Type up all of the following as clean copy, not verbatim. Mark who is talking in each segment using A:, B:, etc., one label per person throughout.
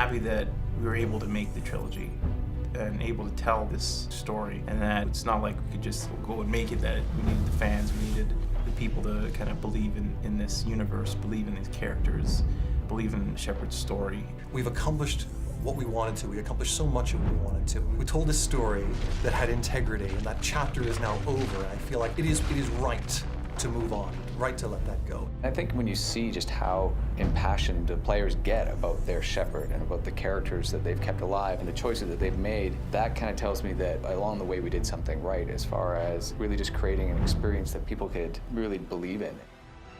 A: happy that we were able to make the trilogy and able to tell this story, and that it's not like we could just go and make it, that we needed the fans, we needed the people to kind of believe in this universe, believe in these characters, believe in Shepard's story.
B: We've accomplished what we wanted to. We accomplished so much of what we wanted to. We told a story that had integrity, and that chapter is now over, and I feel like it is right to move on, right to let that go.
C: I think when you see just how impassioned the players get about their Shepard and about the characters that they've kept alive and the choices that they've made, that kind of tells me that along the way we did something right as far as really just creating an experience that people could really believe in.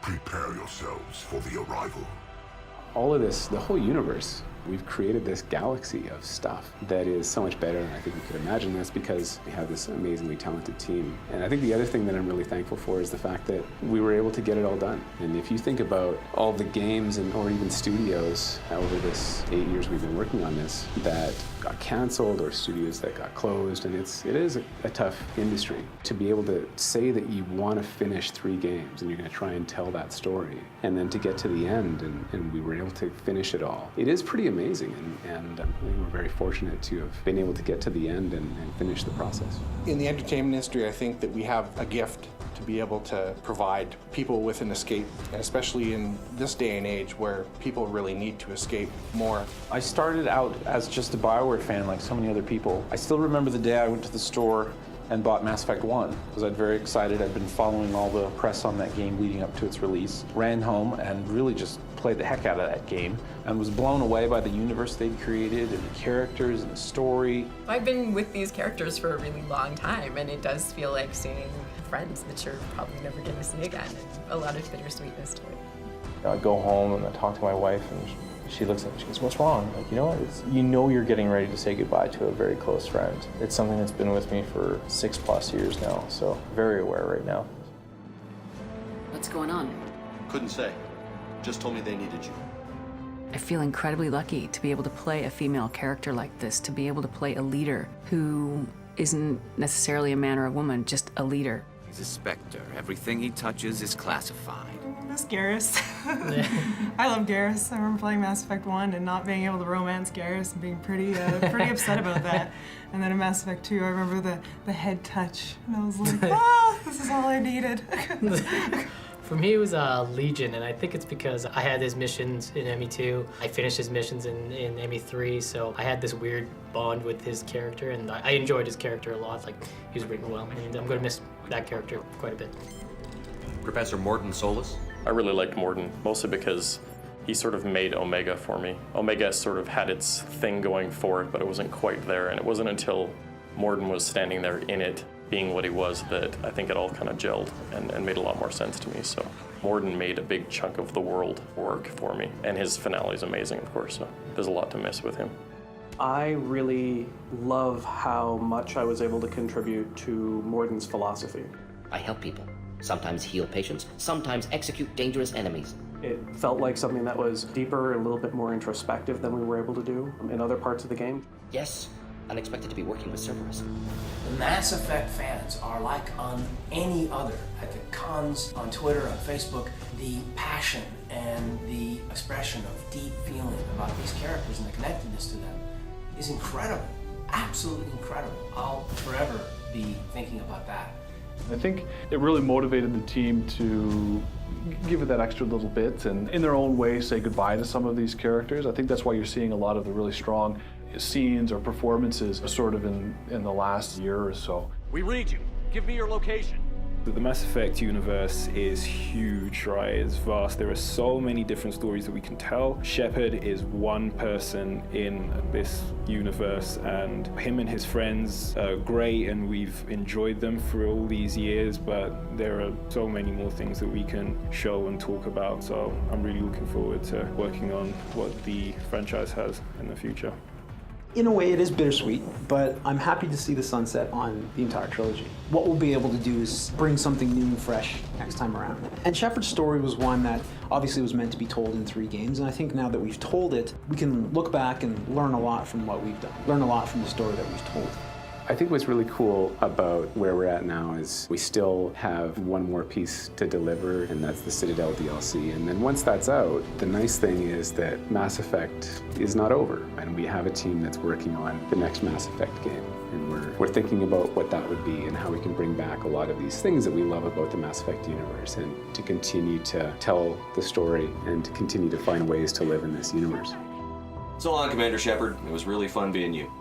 D: Prepare yourselves for the arrival.
E: All of this, the whole universe, we've created this galaxy of stuff that is so much better than I think we could imagine. That's because we have this amazingly talented team. And I think the other thing that I'm really thankful for is the fact that we were able to get it all done. And if you think about all the games or even studios over this 8 years we've been working on this that got canceled, or studios that got closed, and it is a tough industry. To be able to say that you want to finish 3 games and you're going to try and tell that story, and then to get to the end and we were able to finish it all, it is pretty amazing, and I think we're very fortunate to have been able to get to the end and finish the process.
F: In the entertainment industry, I think that we have a gift to be able to provide people with an escape, and especially in this day and age where people really need to escape more.
G: I started out as just a BioWare fan like so many other people. I still remember the day I went to the store and bought Mass Effect 1. I was very excited. I'd been following all the press on that game leading up to its release. Ran home and really just played the heck out of that game and was blown away by the universe they'd created and the characters and the story.
H: I've been with these characters for a really long time, and it does feel like seeing friends that you're probably never going to see again, and a lot of bittersweetness to it.
I: I go home and I talk to my wife, and she looks at me, she goes, "What's wrong?" Like, you know what? You're getting ready to say goodbye to a very close friend. It's something that's been with me for 6+ years now, so very aware right now.
J: What's going on?
K: Couldn't say. Just told me they needed you.
J: I feel incredibly lucky to be able to play a female character like this, to be able to play a leader who isn't necessarily a man or a woman, just a leader.
L: He's a Spectre. Everything he touches is classified.
M: I miss Garrus. I love Garrus. I remember playing Mass Effect 1 and not being able to romance Garrus and being pretty upset about that. And then in Mass Effect 2, I remember the head touch. And I was like, this is all I needed.
N: For me, it was Legion, and I think it's because I had his missions in ME2. I finished his missions in ME3, so I had this weird bond with his character, and I enjoyed his character a lot. Like, he was written well, and I'm going to miss that character quite a bit.
K: Professor Mordin Solus?
O: I really liked Mordin, mostly because he sort of made Omega for me. Omega sort of had its thing going for it, but it wasn't quite there, and it wasn't until Mordin was standing there in it, being what he was, that I think it all kind of gelled and made a lot more sense to me. So Mordin made a big chunk of the world work for me, and his finale is amazing, of course, so there's a lot to miss with him.
P: I really love how much I was able to contribute to Mordin's philosophy.
Q: I help people, sometimes heal patients, sometimes execute dangerous enemies.
P: It felt like something that was deeper, a little bit more introspective than we were able to do in other parts of the game.
Q: Yes, unexpected to be working with Cerberus.
R: The Mass Effect fans are like on any other. At the cons, on Twitter, on Facebook, the passion and the expression of deep feeling about these characters and the connectedness to them is incredible, absolutely incredible. I'll forever be thinking about that.
S: I think it really motivated the team to give it that extra little bit and in their own way say goodbye to some of these characters. I think that's why you're seeing a lot of the really strong scenes or performances sort of in the last year or so.
K: We read you. Give me your location.
T: The Mass Effect universe is huge, right? It's vast. There are so many different stories that we can tell. Shepard is one person in this universe, and him and his friends are great, and we've enjoyed them for all these years, but there are so many more things that we can show and talk about. So I'm really looking forward to working on what the franchise has in the future.
F: In a way, it is bittersweet, but I'm happy to see the sunset on the entire trilogy. What we'll be able to do is bring something new and fresh next time around. And Shepard's story was one that obviously was meant to be told in 3 games, and I think now that we've told it, we can look back and learn a lot from what we've done, learn a lot from the story that we've told.
E: I think what's really cool about where we're at now is we still have one more piece to deliver, and that's the Citadel DLC. And then once that's out, the nice thing is that Mass Effect is not over, and we have a team that's working on the next Mass Effect game. And we're thinking about what that would be and how we can bring back a lot of these things that we love about the Mass Effect universe, and to continue to tell the story and to continue to find ways to live in this universe.
K: So long, Commander Shepard. It was really fun being you.